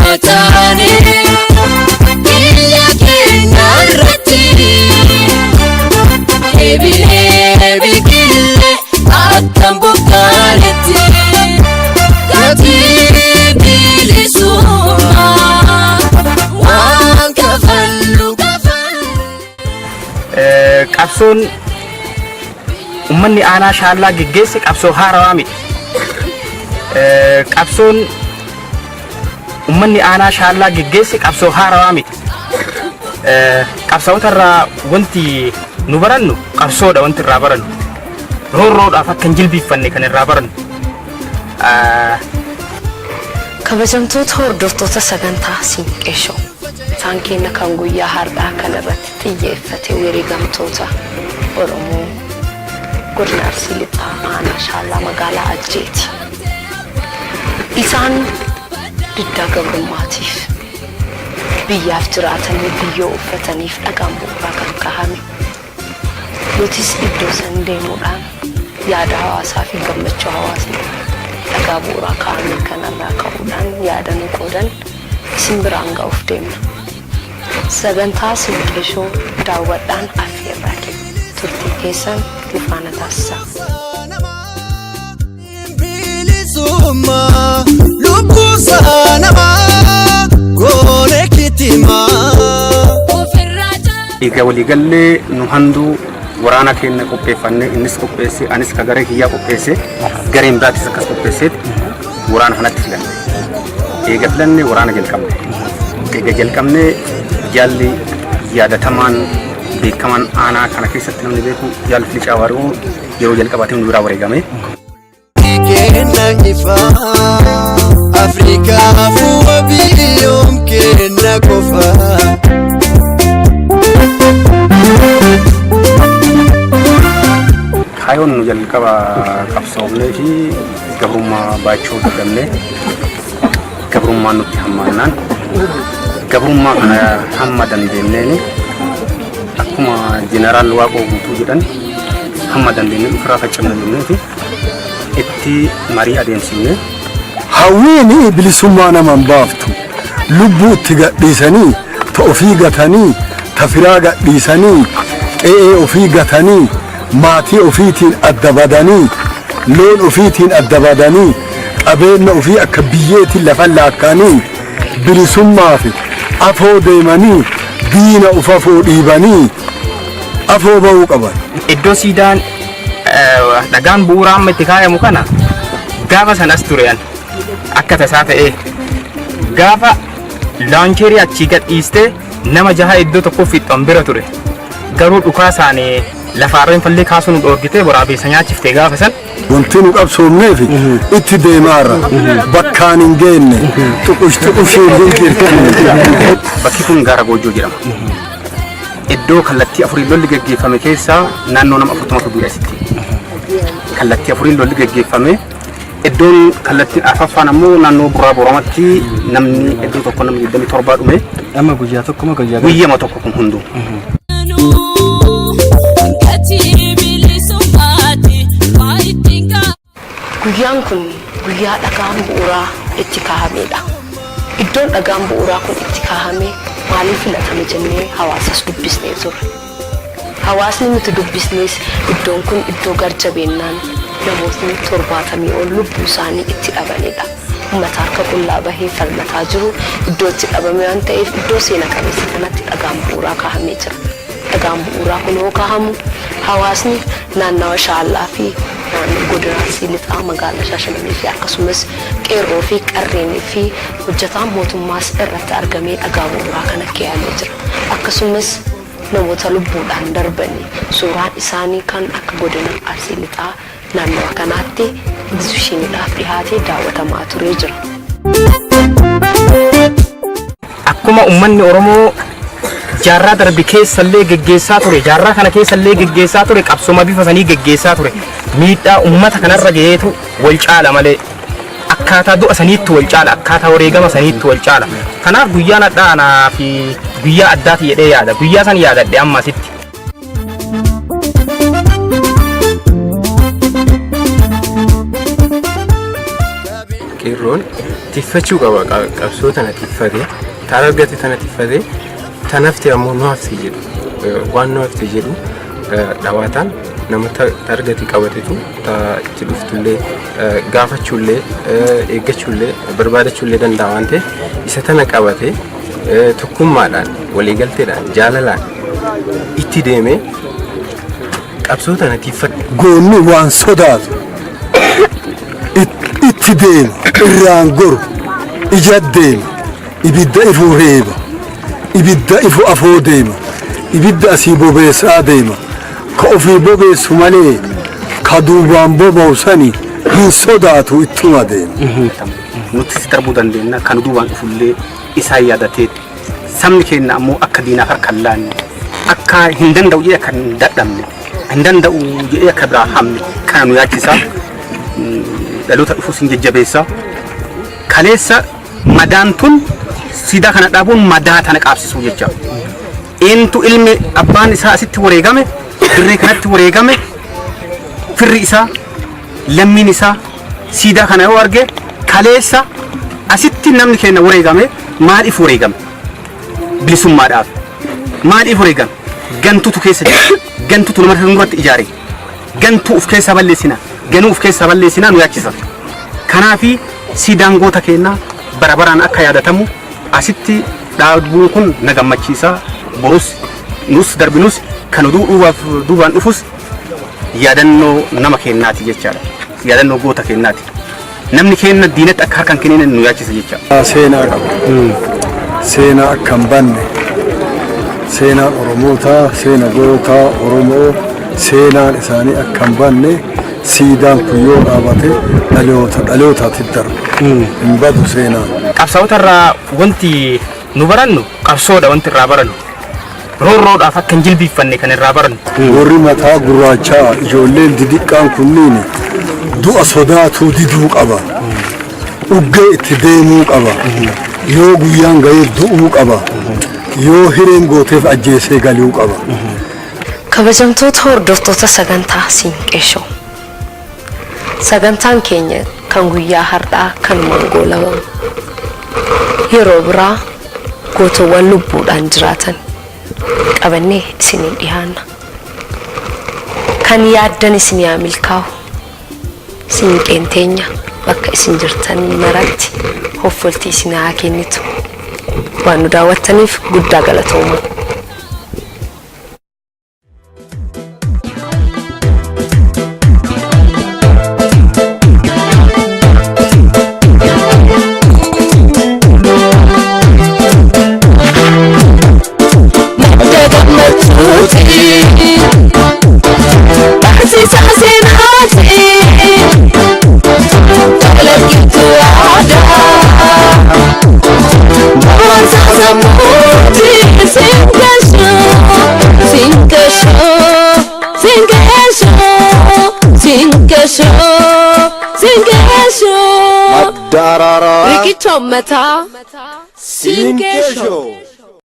Yotani Ilya Kinarati Ebile Bikile Atambukaliti Gati Bilisuma Wankafallu Qabsoon ummanni aanaa shaallaa geggeesse qabsoo haarawaa miti. Qabsoon ummanni aanaa shaallaa geggeesse qabsoo haarawaa miti. Qabsaa'ota irraa wanti nu barannu qabsoodha wanti irraa barannu. Roorroodhaaf akka hin jilbiiffanne kan irraa barannu. Kabajamtoota hordoftoota sagantaa Siinqeeshoo isaan keenya kan guyyaa har'aa kanarratti xiyyeeffate wareegamtoota Oromoo godina Arsii Lixaa aanaa shaallaa magaalaa Ajjeeti. Isaan diddaa gabrummaatiif biyyaaf jiraatanii biyyoo uffataniif dhagaan bu'uuraa kan kahame. Nutis iddoo san deemuudhaan yaada hawaasaa fi gammachuu hawaasni dhagaa bu'uuraa kahame kanarraa ka'uudhaan yaada nu qoodan isin biraan ga'uuf deemna. Sagantaa Siinqeeshoo daawwadhaan affeerraa kenna. Turtii keessan nu faana taasisa. Bilisumma lubbuusa namaa goone kitima. Egaa waliigallee nu handuu waraana keenya qopheeffanne innis qopheesse anis ka garee kiyyaa qopheesse gareen biraatis akkas qopheesseet waraana kanatti filanne. Egaa filanne waraana jalqabne. Egaa jalqabne jaalli yaadatamaan beekamaan aanaa kana keessatti namni beeku jaalli Filicaa Waaroo yeroo jalqabaatti nu biraa wareegame. Kenna ifa Afrikaa fuwa biyyoom kenna qofa. Kayoon nu jalqaba qabsoomnee fi gabrummaa baachuu dadhabne gabrummaa nutti hammaannaan gabrummaa kana hamma dandeenyeen akkuma jeneraal Waaqoo guutuu jedhan hamma dandeenyeen ofirraa faccifna jenneeti itti marii adeemsifne. Hawwiin bilisummaa namaan baaftu lubbuu itti gadhiisanii ta ofii gatanii ta firaa gadhiisanii qe'ee ofii gatanii maatii ofiitiin adda badanii loon ofiitiin adda badanii qabeenya ofii akka biyyeetiin lafa laakkaanii bilisummaa fi afoo deemanii diina ufafoo dhiibanii afoo ba'uu qaban. Iddoo siidaan dhagaan bu'uuraa amma itti kaayamu kana gaafa sanas turean akka tasaa ta'ee gaafa laancheerii achii gadhiistee nama jaha iddoo tokko fixxan bira ture garuu dhukaasaan lafaarreen fallee kaasuu nu dhoorgite waraabessa nyaachiftee gaafa san. Wanti nu qabsoomneef itti deemaarra bakkaan hin geenne tuqushee hin jirtu. Bakki kun gaara Goojjoo jedhama. Iddoo kallattii afurii lolli gaggeeffame keessaa naannoo nama 40 du'e asitti. Kallattii afurii lolli gaggeeffame iddoon kallattiin afaffaan ammoo naannoo Burraa Booramatti namni iddoo tokko namni 27 dhume. Amma guyyaa tokko ma guyyama tokko kun hunduu. Guyyaan kun guyyaa dhagaan bu'uuraa itti kaahamedha. Iddoon dhagaan bu'uuraa kun itti kaahame maaliif filatame jennee hawaasas dubbisnee turre. Hawaasni nuti dubbisnees iddoon kun iddoo garjabeennaan namootni 70 ol lubbuu isaanii itti dhabanidha. Uummata harka qullaa bahee falmataa jiru iddoo itti dhabame waan ta'eef iddoo seena qabeessa kanatti dhagaan bu'uuraa kaahamee jira. Dhagaan bu'uuraa kun yoo kaahamu hawaasni naannawa shaallaa fi godina Arsii Lixaa magaalaa Shaashamannee fi akkasumas qeerroo fi qarreenii fi hojjetaan mootummaas irratti argamee dhagaa bu'uuraa kana keeyyalee jira. Akkasumas namoota lubbuudhaan darbanii suuraan isaanii kan akka godina Arsii Lixaa naannawa kanaatti egzibishiniidhaaf dhihaatee daawwatamaa turee jira. Akkuma uummanni Oromoo jaarraa darbe keessallee geggeessaa ture jaarraa kana keessallee geggeessaa ture qabsooma bifa sanii geggeessaa ture miidhaa uummata kanarra gaheetu wal caala malee akkaataa du'a saniitti wal caala akkaataa wareegama saniitti wal caala kanaaf guyyaan addaanaa fi guyyaa addaati jedhee yaada guyyaa san yaadadhe amma sitti. Qeerroon tiffachuu qaba qabsoo tana tiffatee taara argate tana tiffatee tanafti ammoo nu hafti jedhu waan nu hafti jedhu dhawaataan nama targati qabatetu itti dhuftullee gaafachuullee eeggachuullee barbaadachuullee danda'a waan ta'eef isa tana qabatee tokkummaadhaan waliigalteedhaan jaalalaan itti deemee qabsoo tana tiffate. Goonni waan sodaatu itti deema irraan goru ija deema ibidda ifuu reeba ibidda ifu afoo deema ibidda asii bobeessaa deema. Ka ofii bobeessu malee ka duubaan boba'u sani hin sodaatu ittuma deema. Nuti si darbuu dandeenya kan duubaan dhufullee isaan yaadatee sabni keenya ammoo akka diinaaf harka hin laanne akka hin danda'u jedhee akka hin dadhabne hin danda'u jedhee akka biraa hamne kana nu yaachisa dhaloota dhufuus hin jajjabeessa. Kaleessa madaan tun siidaa kana dhaabuun madaa tana qaabsisuu jecha. Eentu ilmi abbaan isaa asitti wareegame dirree kanatti wareegame firri isaa lammiin isaa siidaa kana yoo arge kaleessa asitti namni keenya wareegame maaliif wareegame bilisummaadhaaf maaliif wareegame gantuutu keessa jira gantuutu nama duratti ijaare gantuu uf keessa balleessina ganuu uf keessa balleessina nu yaachisa. Kanaafi siidaan goota keenya barabaraan akka yaadatamu asitti dhaabuun kun na gammachiisa. Borus nus darbinus kan duubaan dhufus yaadannoo nama keenyaati jechaadha. Yaadannoo goota keenyaati. Namni keenya diinatti akka harkaan kennine nu yaachisa jechaadha. Seenaa qaba. Seenaa akka hin banne. Seenaan Oromoota, seena goota Oromoo, seenaan isaanii akka hin banne siidaan kun yoo dhaabate dhalootaatti darba. Hin badu seenaan. Qabsaa'ota irraa wanti nu barannu qabsoodha wanti irraa barannu. Roorroodhaaf akka hin jilbiiffanne kan irraa barannu. Warri mataa gurraachaa ijoolleen didiqqaan kunniin du'a sodaatuu diduu qaba. Uggee itti deemuu qaba. Yoo guyyaan ga'ee du'uu qaba. Yoo hireen gooteef ajjeesee galuu qaba. Kabajamtoota hordoftoota sagantaa Siinqeeshoo. Sagantaan keenya kan guyyaa har'aa kanumaan goolabamu. Yeroo biraa gootowwan lubbuudhaan jiraatan qabannee isinii dhiyaanna. Kan yaaddan isinii haa milkaa'u. Siinqeen teenya bakka isin jirtan maratti hoffoltii isinii haa kennitu. Waan nu daawwattaniif guddaa galatoomaa. Rikicho Mata Siinqeeshoo.